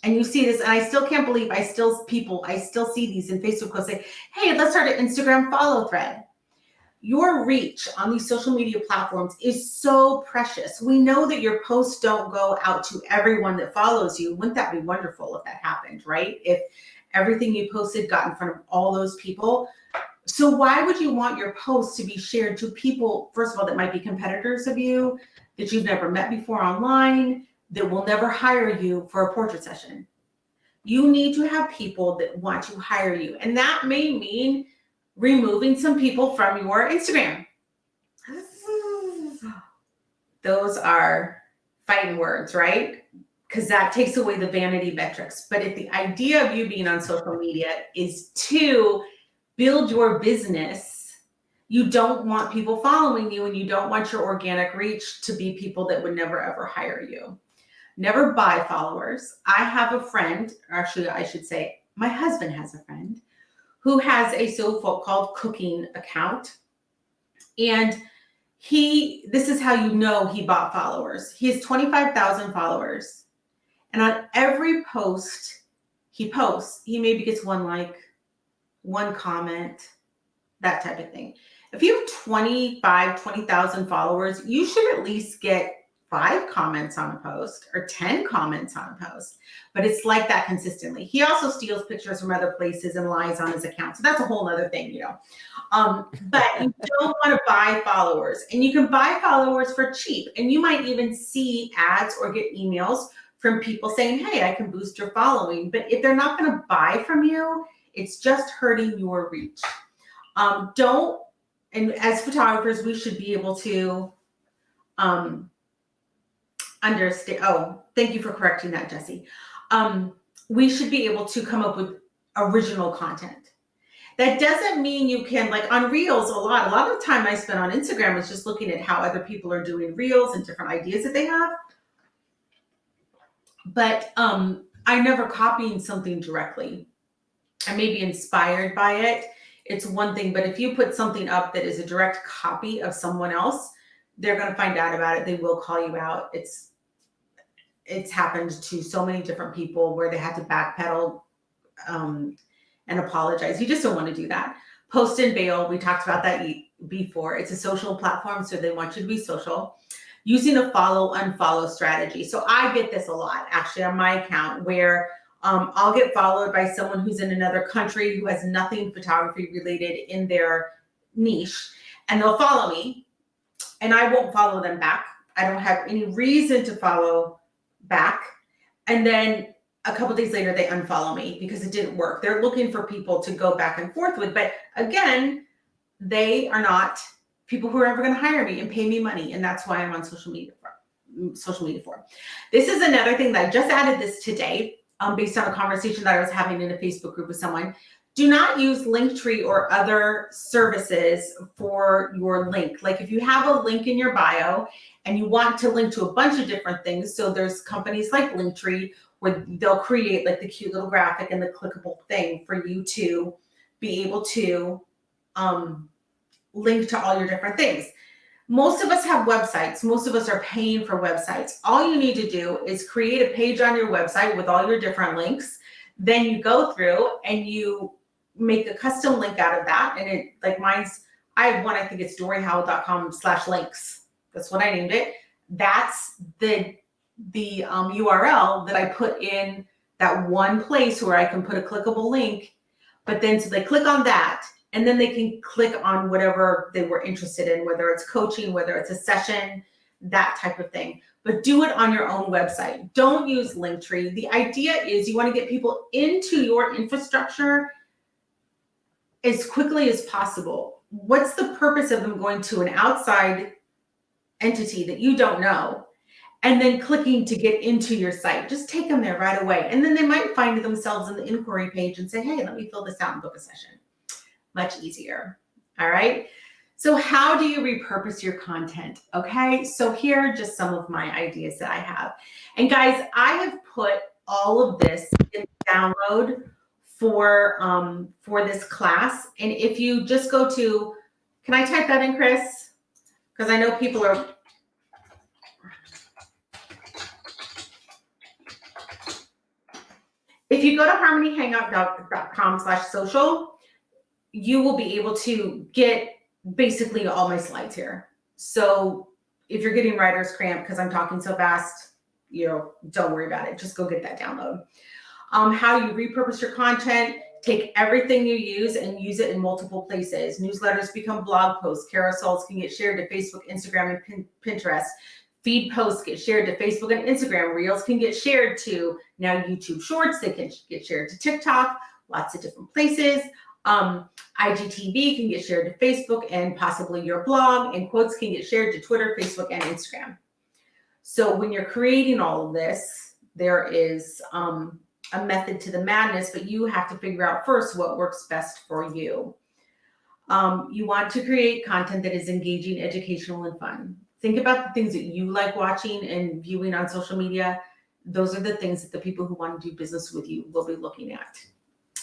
And you see this, and I still can't believe I still see these in Facebook posts say, hey, let's start an Instagram follow thread. Your reach on these social media platforms is so precious. We know that your posts don't go out to everyone that follows you. Wouldn't that be wonderful if that happened, right? If everything you posted got in front of all those people. So why would you want your posts to be shared to people, first of all, that might be competitors of you, that you've never met before online, that will never hire you for a portrait session? You need to have people that want to hire you. And that may mean removing some people from your Instagram. Those are fighting words, right? Because that takes away the vanity metrics. But if the idea of you being on social media is to build your business, you don't want people following you, and you don't want your organic reach to be people that would never ever hire you. Never buy followers. I have a friend, or actually I should say my husband has a friend who has a so-called cooking account. And this is how you know he bought followers. He has 25,000 followers. And on every post he posts, he maybe gets one like, one comment, that type of thing. If you have 20,000 followers, you should at least get 5 comments on a post or 10 comments on a post. But it's like that consistently. He also steals pictures from other places and lies on his account. So that's a whole other thing, you know. But you don't want to buy followers. And you can buy followers for cheap. And you might even see ads or get emails from people saying, hey, I can boost your following. But if they're not going to buy from you, it's just hurting your reach. And as photographers, we should be able to understand. Oh, thank you for correcting that, Jesse. We should be able to come up with original content. That doesn't mean you can, like on Reels, a lot of the time I spend on Instagram is just looking at how other people are doing Reels and different ideas that they have. But I never copying something directly. I may be inspired by it. It's one thing, but if you put something up that is a direct copy of someone else, they're going to find out about it. They will call you out. It's happened to so many different people where they had to backpedal and apologize. You just don't want to do that. Post and bail. We talked about that before. It's a social platform, so they want you to be social. Using a follow-unfollow strategy. So I get this a lot, actually, on my account, where I'll get followed by someone who's in another country who has nothing photography related in their niche, and they'll follow me, and I won't follow them back. I don't have any reason to follow back. And then a couple days later, they unfollow me because it didn't work. They're looking for people to go back and forth with. But again, they are not people who are ever going to hire me and pay me money. And that's why I'm on social media for. This is another thing that I just added this today based on a conversation that I was having in a Facebook group with someone. Do not use Linktree or other services for your link. Like if you have a link in your bio and you want to link to a bunch of different things, so there's companies like Linktree where they'll create like the cute little graphic and the clickable thing for you to be able to link to all your different things. Most of us have websites. Most of us are paying for websites. All you need to do is create a page on your website with all your different links. Then you go through and you make a custom link out of that. And it, like mine's, I have one, I think it's DorieHowell.com/links. That's what I named it. That's the URL that I put in that one place where I can put a clickable link. But then so they click on that, and then they can click on whatever they were interested in, whether it's coaching, whether it's a session, that type of thing. But do it on your own website. Don't use Linktree. The idea is you want to get people into your infrastructure as quickly as possible. what's the purpose of them going to an outside entity that you don't know and then clicking to get into your site? Just take them there right away. And then they might find themselves in the inquiry page and say, hey, let me fill this out and book a session. Much easier. All right. So how do you repurpose your content? Okay. So here are just some of my ideas that I have. And guys, I have put all of this in download for this class. And if you just go to, can I type that in, Chris? Because I know people are. If you go to harmonyhangout.com/social, you will be able to get basically all my slides here. So if you're getting writer's cramp because I'm talking so fast, don't worry about it. Just go get that download. How you repurpose your content, take everything you use and use it in multiple places. Newsletters become blog posts. Carousels can get shared to Facebook, Instagram, and Pinterest. Feed posts get shared to Facebook and Instagram. Reels can get shared to now YouTube Shorts. They can get shared to TikTok, lots of different places. IGTV can get shared to Facebook and possibly your blog, and quotes can get shared to Twitter, Facebook, and Instagram. So when you're creating all of this, there is a method to the madness, but you have to figure out first what works best for you. You want to create content that is engaging, educational, and fun. Think about the things that you like watching and viewing on social media. Those are the things that the people who want to do business with you will be looking at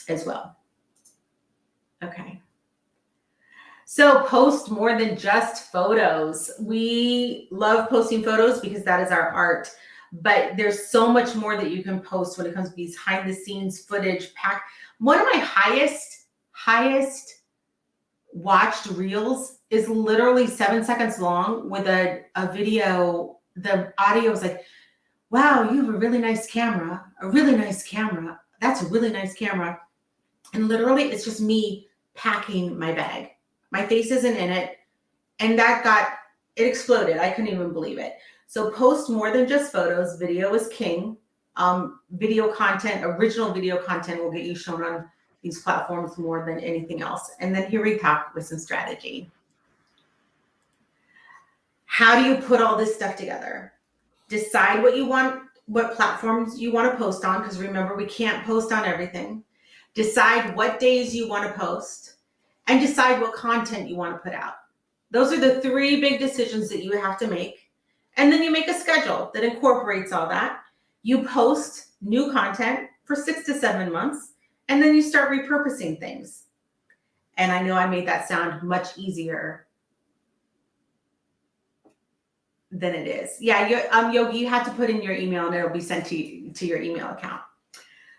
as well. Okay. So post more than just photos. We love posting photos because that is our art, but there's so much more that you can post when it comes to these behind the scenes footage. One of my highest watched reels is literally 7 seconds long with a video. The audio is like, wow, you have a really nice camera, a really nice camera. That's a really nice camera. And literally it's just me packing my bag. My face isn't in it. And it exploded. I couldn't even believe it. So post more than just photos. Video is king. Video content, original video content will get you shown on these platforms more than anything else. And then here we talk with some strategy. How do you put all this stuff together? Decide what you want, what platforms you want to post on, because remember, we can't post on everything. Decide what days you want to post, and decide what content you want to put out. Those are the 3 big decisions that you have to make. And then you make a schedule that incorporates all that. You post new content for 6 to 7 months, and then you start repurposing things. And I know I made that sound much easier than it is. Yeah, Yogi, you have to put in your email and it'll be sent to your email account.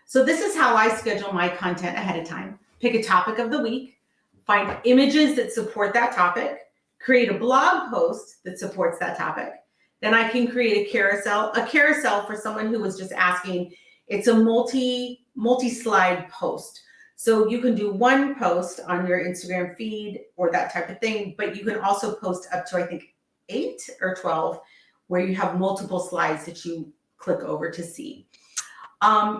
So this is how I schedule my content ahead of time. Pick a topic of the week, find images that support that topic, create a blog post that supports that topic. Then I can create a carousel for someone who was just asking. It's a multi-slide post. So you can do one post on your Instagram feed or that type of thing, but you can also post up to, I think, 8 or 12, where you have multiple slides that you click over to see.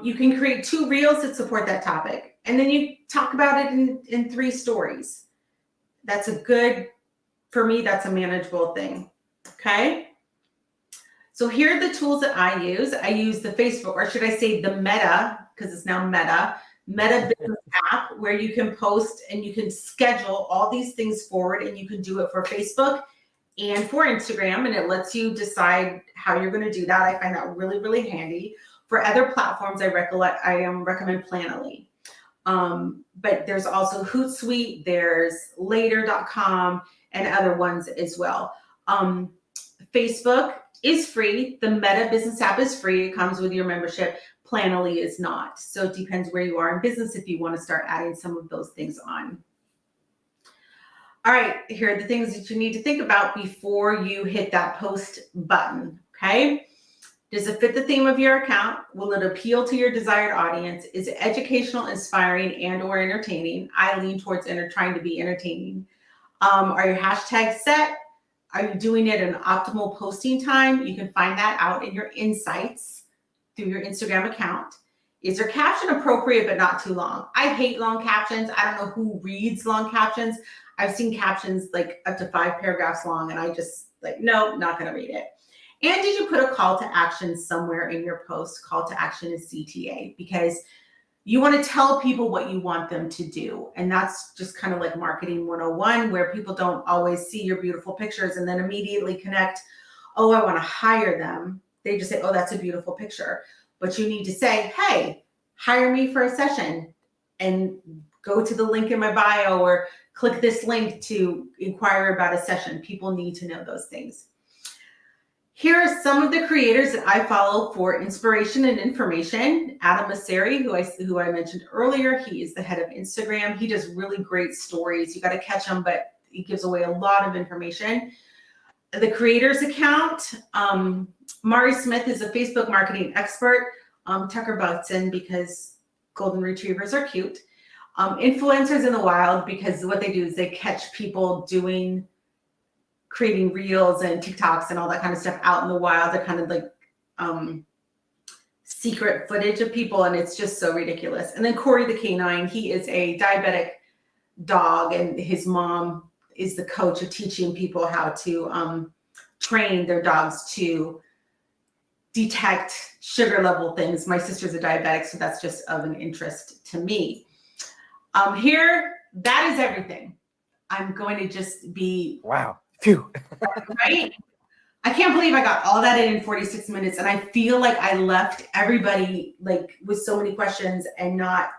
You can create 2 reels that support that topic, and then you talk about it in 3 stories. For me, that's a manageable thing. Okay. So here are the tools that I use. I use the Facebook, or should I say the Meta, because it's now Meta Business app, where you can post and you can schedule all these things forward, and you can do it for Facebook and for Instagram, and it lets you decide how you're going to do that. I find that really, really handy. For other platforms, I recommend Planoly. But there's also Hootsuite, there's Later.com, and other ones as well. Facebook is free. The Meta Business app is free. It comes with your membership. Planoly is not. So it depends where you are in business if you want to start adding some of those things on. All right, here are the things that you need to think about before you hit that post button, okay? Does it fit the theme of your account? Will it appeal to your desired audience? Is it educational, inspiring, and or entertaining? I lean towards trying to be entertaining. Are your hashtags set? Are you doing it in optimal posting time? You can find that out in your insights through your Instagram account. Is your caption appropriate but not too long? I hate long captions. I don't know who reads long captions. I've seen captions like up to 5 paragraphs long, and I just like, no, not going to read it. And did you put a call to action somewhere in your post? Call to action is CTA, because you want to tell people what you want them to do. And that's just kind of like marketing 101, where people don't always see your beautiful pictures and then immediately connect, oh, I want to hire them. They just say, oh, that's a beautiful picture. But you need to say, hey, hire me for a session, and go to the link in my bio or click this link to inquire about a session. People need to know those things. Here are some of the creators that I follow for inspiration and information. Adam Mosseri, who I mentioned earlier, he is the head of Instagram. He does really great stories. You got to catch him, but he gives away a lot of information. The creators account, Mari Smith is a Facebook marketing expert. Tucker Butson, because golden retrievers are cute. Influencers in the wild, because what they do is they catch people creating reels and TikToks and all that kind of stuff out in the wild. They're kind of like secret footage of people, and it's just so ridiculous. And then Corey the Canine, he is a diabetic dog, and his mom is the coach of teaching people how to train their dogs to detect sugar level things. My sister's a diabetic, so that's just of an interest to me. Here, that is everything. I'm going to just be... Wow. Phew. Right? I can't believe I got all that in 46 minutes, and I feel like I left everybody like with so many questions and not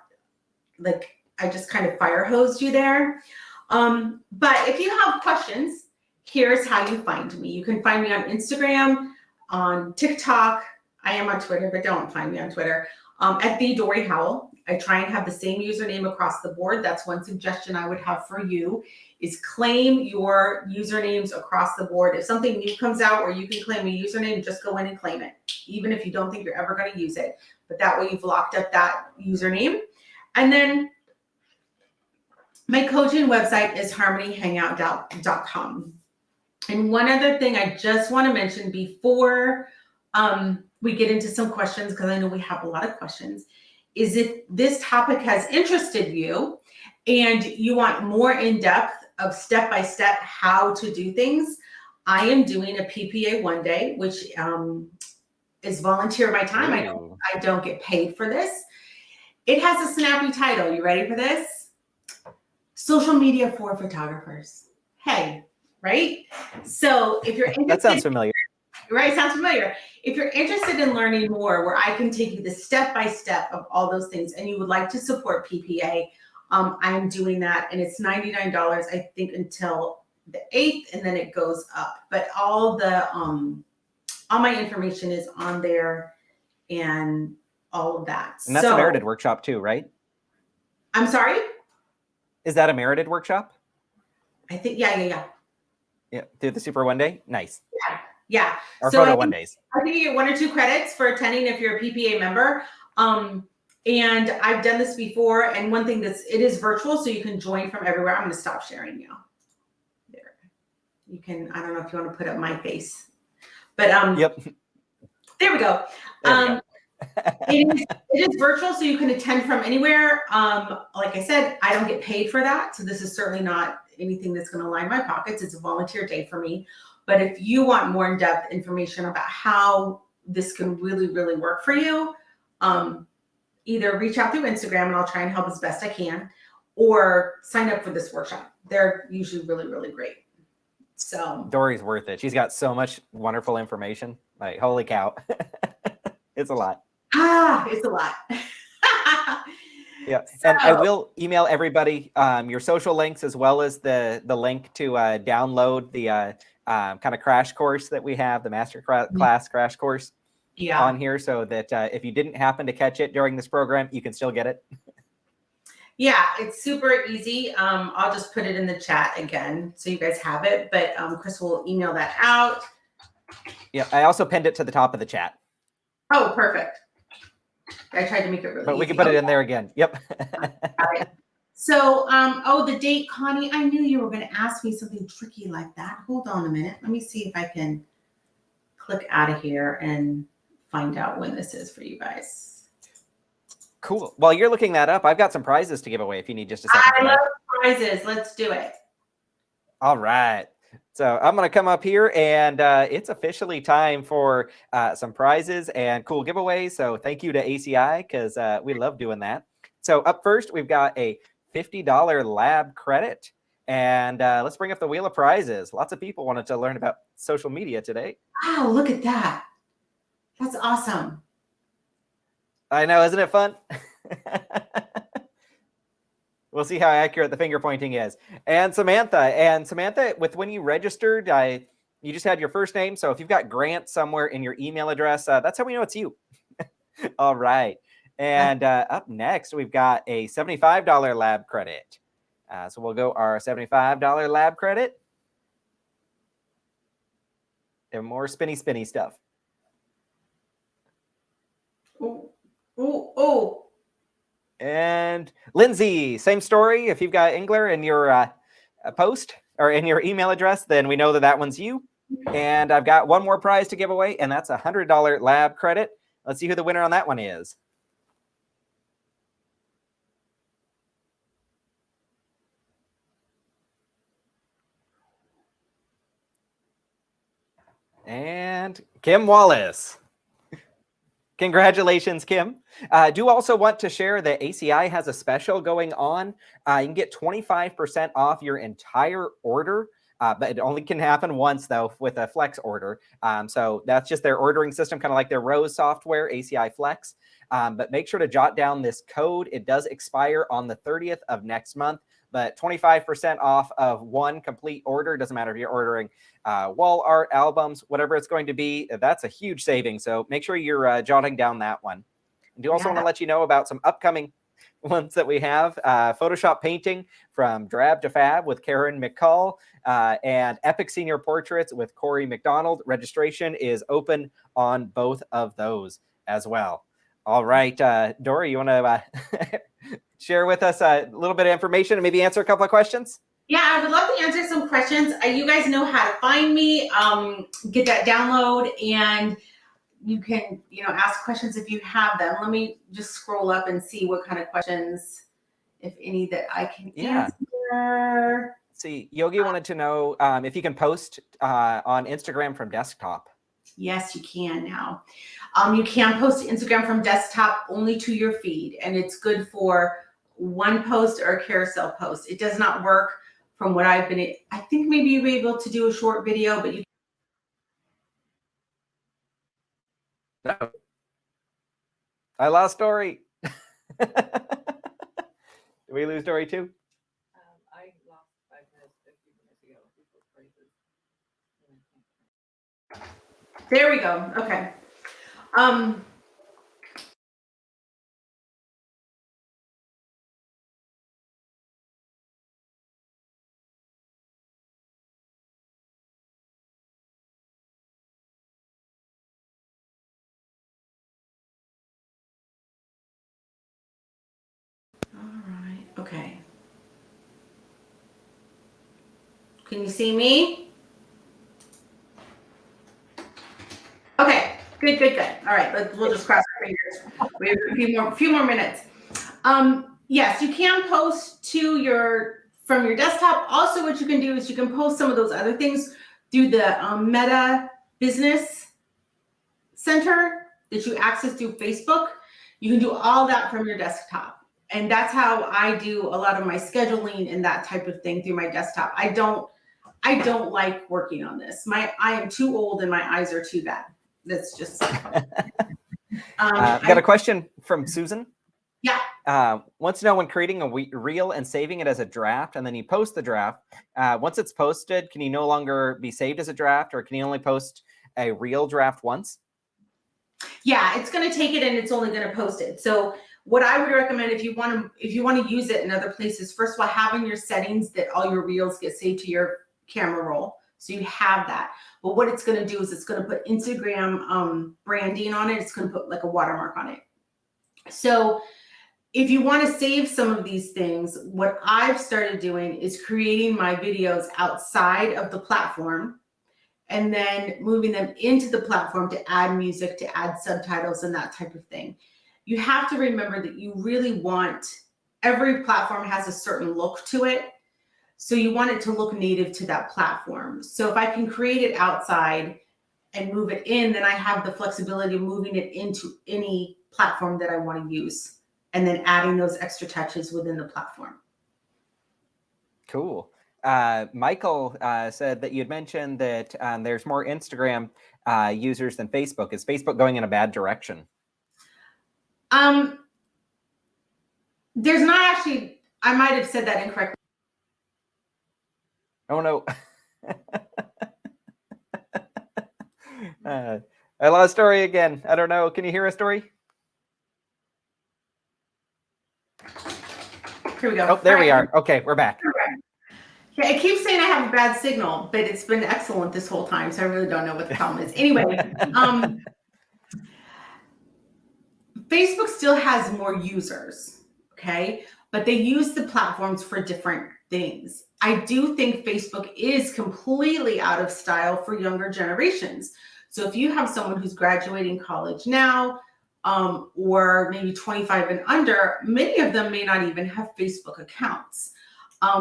like I just kind of fire hosed you there. But if you have questions, here's how you find me. You can find me on Instagram, on TikTok. I am on Twitter, but don't find me on Twitter. At the Dorie Howell. I try and have the same username across the board. That's one suggestion I would have for you, is claim your usernames across the board. If something new comes out where you can claim a username, just go in and claim it, even if you don't think you're ever going to use it. But that way you've locked up that username. And then my coaching website is harmonyhangout.com. And one other thing I just want to mention before we get into some questions, because I know we have a lot of questions, is if this topic has interested you and you want more in-depth of step-by-step how to do things, I am doing a PPA one day, which is volunteer my time. I don't get paid for this. It has a snappy title. You ready for this? Social media for photographers. Hey, right? So if you're interested, that sounds familiar. Right, sounds familiar. If you're interested in learning more, where I can take you the step-by-step of all those things, and you would like to support PPA, I'm doing that, and it's $99, I think, until the 8th, and then it goes up. But all my information is on there, and all of that. And that's a merited workshop too, right? I'm sorry? Is that a merited workshop? I think, yeah. Yeah, through the Super One Day? Nice. Yeah. Or so Photo One Days. I think you get 1 or 2 credits for attending if you're a PPA member. And I've done this before. And one thing it is virtual, so you can join from everywhere. I'm going to stop sharing now. There. You can, I don't know if you want to put up my face, but yep. There we go. It is virtual, so you can attend from anywhere. Like I said, I don't get paid for that. So this is certainly not anything that's going to line my pockets. It's a volunteer day for me. But if you want more in-depth information about how this can really, really work for you, either reach out through Instagram, and I'll try and help as best I can, or sign up for this workshop. They're usually really, really great. So Dorie's worth it. She's got so much wonderful information. Like, holy cow. It's a lot. It's a lot. Yeah, and I will email everybody your social links, as well as the link to download the kind of crash course that we have, the master class crash course on here, so that if you didn't happen to catch it during this program, you can still get it. Yeah, it's super easy. I'll just put it in the chat again so you guys have it, but Chris will email that out. Yeah, I also pinned it to the top of the chat. Oh, perfect. I tried to make it really But we easy. can put it in there again. Yep. Got it. So, the date, Connie, I knew you were going to ask me something tricky like that. Hold on a minute. Let me see if I can click out of here and find out when this is for you guys. Cool. While you're looking that up, I've got some prizes to give away if you need just a second. I love prizes. Let's do it. All right. So I'm going to come up here, and it's officially time for some prizes and cool giveaways. So thank you to ACI, because we love doing that. So up first, we've got a $50 lab credit. And let's bring up the wheel of prizes. Lots of people wanted to learn about social media today. Wow, look at that. That's awesome. I know, isn't it fun? We'll see how accurate the finger pointing is. And Samantha, with when you registered, you just had your first name. So if you've got Grant somewhere in your email address, that's how we know it's you. All right. And up next, we've got a $75 lab credit. So we'll go our $75 lab credit. And more spinny stuff. Oh. And Lindsay, same story. If you've got Engler in your post or in your email address, then we know that one's you. And I've got one more prize to give away, and that's a $100 lab credit. Let's see who the winner on that one is. And Kim Wallace. Congratulations, Kim. Do also want to share that ACI has a special going on. You can get 25% off your entire order, but it only can happen once, though, with a Flex order. So that's just their ordering system, kind of like their Rose software, ACI Flex. But make sure to jot down this code. It does expire on the 30th of next month, but 25% off of one complete order. Doesn't matter if you're ordering wall art, albums, whatever it's going to be. That's a huge saving. So make sure you're jotting down that one. And do also want to let you know about some upcoming ones that we have. Photoshop painting from DRAB to Fab with Karen McCall, and Epic Senior Portraits with Corey McDonald. Registration is open on both of those as well. All right, Dorie, you want to share with us a little bit of information and maybe answer a couple of questions? Yeah, I would love to answer some questions. You guys know how to find me, get that download, and you can, ask questions if you have them. Let me just scroll up and see what kind of questions, if any, that I can answer. See, Yogi wanted to know if you can post on Instagram from desktop. Yes, you can now. You can post to Instagram from desktop only to your feed, and it's good for one post or a carousel post. It does not work from what I've been. I think maybe you'll be able to do a short video, but you. No. I lost Dorie. Did we lose Dorie too? I lost 5 minutes, 50 minutes ago. There we go. Okay. All right. Okay. Can you see me? Okay. Good. All right. We'll just cross our fingers. We have a few more minutes. Yes, you can post from your desktop. Also, what you can do is you can post some of those other things through the Meta Business Center that you access through Facebook. You can do all that from your desktop. And that's how I do a lot of my scheduling and that type of thing through my desktop. I don't like working on this. I am too old and my eyes are too bad. That's just. Got a question from Susan. Yeah. Wants to know, when creating a reel and saving it as a draft, and then you post the draft, once it's posted, can you no longer be saved as a draft, or can you only post a reel draft once? Yeah, it's going to take it and it's only going to post it. So what I would recommend, if you want to use it in other places, first of all, having your settings that all your reels get saved to your camera roll. So you have that. But what it's going to do is it's going to put Instagram branding on it. It's going to put like a watermark on it. So if you want to save some of these things, what I've started doing is creating my videos outside of the platform and then moving them into the platform to add music, to add subtitles and that type of thing. you have to remember that you really want, every platform has a certain look to it. So you want it to look native to that platform. So if I can create it outside and move it in, then I have the flexibility of moving it into any platform that I want to use, and then adding those extra touches within the platform. Cool. Michael said that you had mentioned that there's more Instagram users than Facebook. Is Facebook going in a bad direction? There's not actually, I might have said that incorrectly. Oh no. I lost Dorie again. I don't know. Can you hear us, Dorie? Here we go. Oh, there we are. Okay, we're back. Yeah, it keeps saying I have a bad signal, but it's been excellent this whole time, so I really don't know what the problem is. Anyway, Facebook still has more users, okay? But they use the platforms for different things. I do think Facebook is completely out of style for younger generations. So if you have someone who's graduating college now, or maybe 25 and under, many of them may not even have Facebook accounts.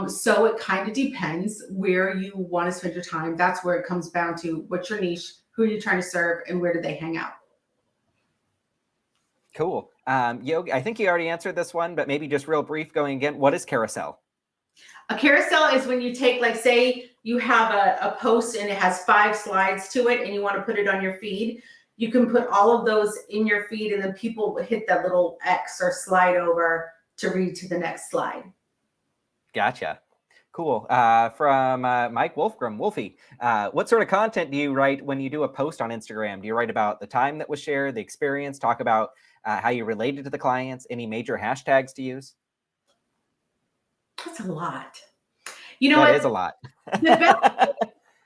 So it kind of depends where you want to spend your time. That's where it comes down to what's your niche, who are you trying to serve, and where do they hang out. Cool. Yogi, I think you already answered this one, but maybe just real brief going again. What is carousel? A carousel is when you take, like, say you have a post and it has 5 slides to it and you want to put it on your feed. You can put all of those in your feed, and then people hit that little X or slide over to read to the next slide. Gotcha. Cool. From Mike Wolfgram, Wolfie, what sort of content do you write when you do a post on Instagram? Do you write about the time that was shared, the experience, talk about how you related to the clients, any major hashtags to use? That's a lot. You know that what? Is a lot. The best way to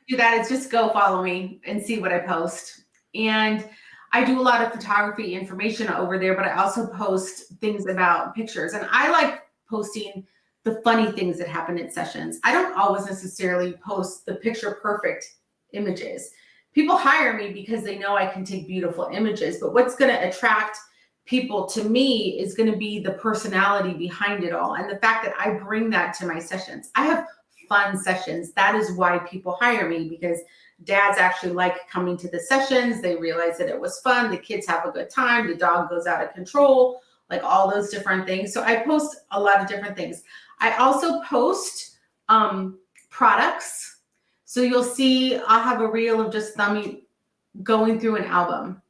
do that is just go follow me and see what I post. And I do a lot of photography information over there, but I also post things about pictures. And I like posting the funny things that happen in sessions. I don't always necessarily post the picture perfect images. People hire me because they know I can take beautiful images, but what's going to attract people to me is going to be the personality behind it all. And the fact that I bring that to my sessions. I have fun sessions. That is why people hire me, because dads actually like coming to the sessions. They realize that it was fun. The kids have a good time. The dog goes out of control, like all those different things. So I post a lot of different things. I also post products. So you'll see I'll have a reel of just thumbing, going through an album,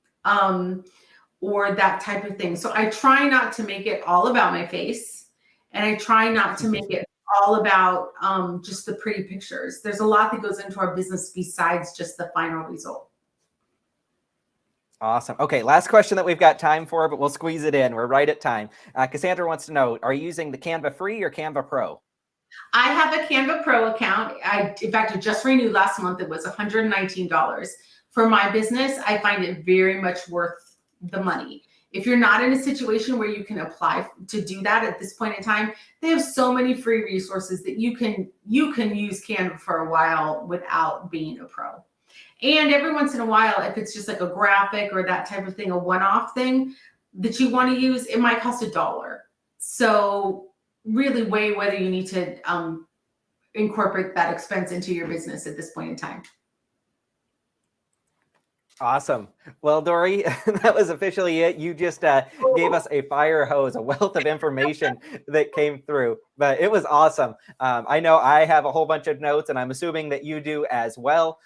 or that type of thing. So I try not to make it all about my face, and I try not to make it all about just the pretty pictures. There's a lot that goes into our business besides just the final result. Awesome. Okay, last question that we've got time for, but we'll squeeze it in. We're right at time. Cassandra wants to know, are you using the Canva Free or Canva Pro? I have a Canva Pro account. In fact, I just renewed last month. It was $119. For my business, I find it very much worth the money. If you're not in a situation where you can apply to do that at this point in time, they have so many free resources that you can use Canva for a while without being a pro. And every once in a while, if it's just like a graphic or that type of thing, a one-off thing that you want to use, it might cost $1. So really weigh whether you need to incorporate that expense into your business at this point in time. Awesome. Well, Dorie, that was officially it. You just gave us a fire hose, a wealth of information that came through, but it was awesome. I know I have a whole bunch of notes, and I'm assuming that you do as well.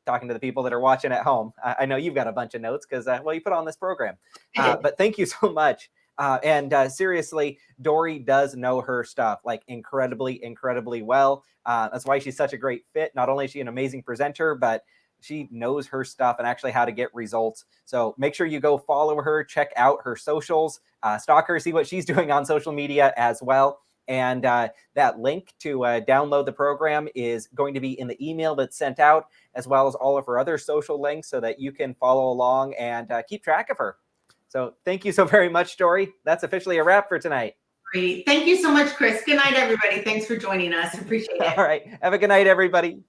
Talking to the people that are watching at home, I know you've got a bunch of notes because, well, you put on this program. But thank you so much. And seriously, Dorie does know her stuff like incredibly, incredibly well. That's why she's such a great fit. Not only is she an amazing presenter, but she knows her stuff and actually how to get results. So make sure you go follow her, check out her socials, stalk her, see what she's doing on social media as well. And that link to download the program is going to be in the email that's sent out, as well as all of her other social links, so that you can follow along and keep track of her. So thank you so very much, Dorie. That's officially a wrap for tonight. Great. Thank you so much, Chris. Good night, everybody. Thanks for joining us. Appreciate it. All right. Have a good night, everybody.